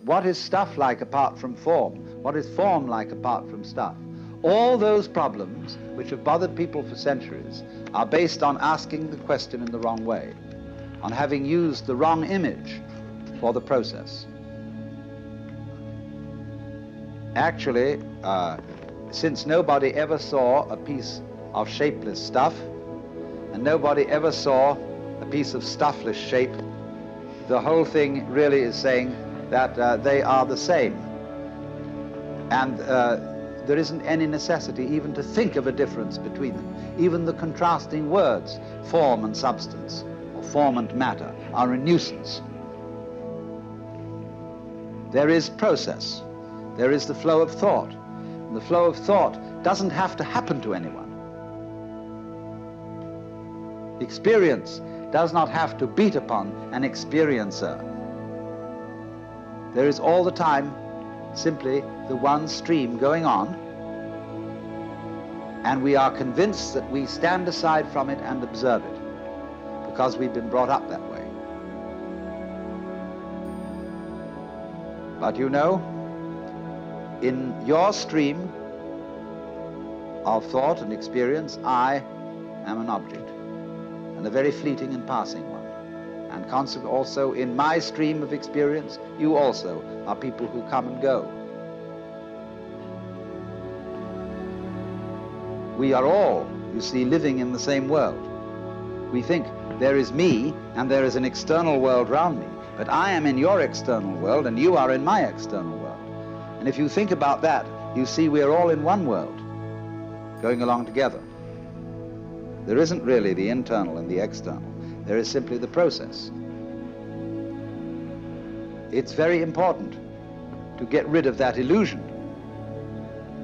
what is stuff like apart from form? What is form like apart from stuff? All those problems which have bothered people for centuries are based on asking the question in the wrong way, on having used the wrong image for the process. Actually, since nobody ever saw a piece of shapeless stuff, and nobody ever saw a piece of stuffless shape, the whole thing really is saying that they are the same. And there isn't any necessity even to think of a difference between them. Even the contrasting words, form and substance, or form and matter, are a nuisance. There is process. There is the flow of thought. And the flow of thought doesn't have to happen to anyone. Experience does not have to beat upon an experiencer. There is all the time simply the one stream going on, and we are convinced that we stand aside from it and observe it because we've been brought up that way. But you know, in your stream of thought and experience, I am an object, and a very fleeting and passing one. And consequently also in my stream of experience, you also are people who come and go. We are all, you see, living in the same world. We think there is me and there is an external world round me, but I am in your external world and you are in my external world. And if you think about that, you see we are all in one world, going along together. There isn't really the internal and the external. There is simply the process. It's very important to get rid of that illusion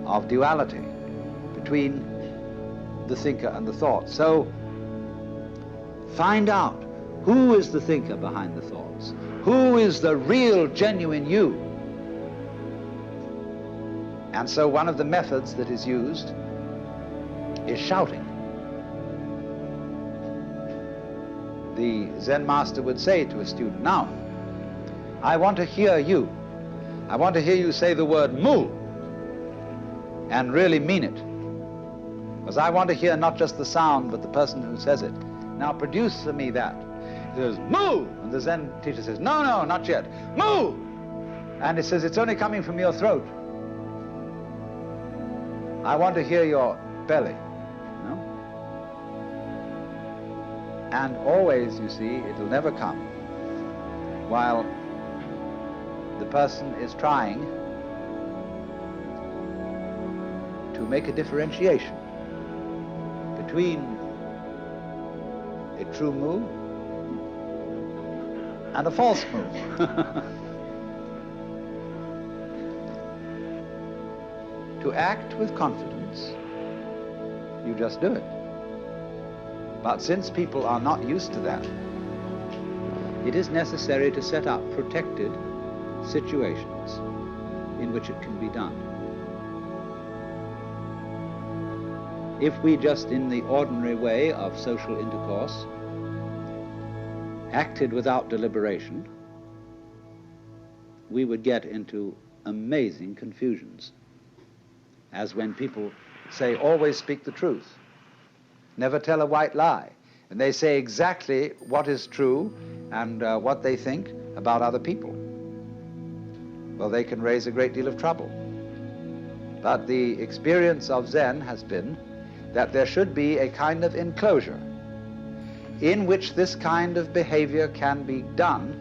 of duality between the thinker and the thought. So find out who is the thinker behind the thoughts. Who is the real, genuine you? And so one of the methods that is used is shouting. The Zen master would say to a student, now, I want to hear you. I want to hear you say the word mu and really mean it. Because I want to hear not just the sound, but the person who says it. Now produce for me that. He says, mu! And the Zen teacher says, no, no, not yet. Mu! And he says, it's only coming from your throat. I want to hear your belly. And always, you see, it'll never come while the person is trying to make a differentiation between a true mu and a false mu. To act with confidence, you just do it. But since people are not used to that, it is necessary to set up protected situations in which it can be done. If we just in the ordinary way of social intercourse acted without deliberation, we would get into amazing confusions. As when people say, always speak the truth. Never tell a white lie. And they say exactly what is true and what they think about other people. Well, they can raise a great deal of trouble. But the experience of Zen has been that there should be a kind of enclosure in which this kind of behavior can be done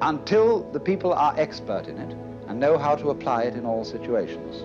until the people are expert in it and know how to apply it in all situations.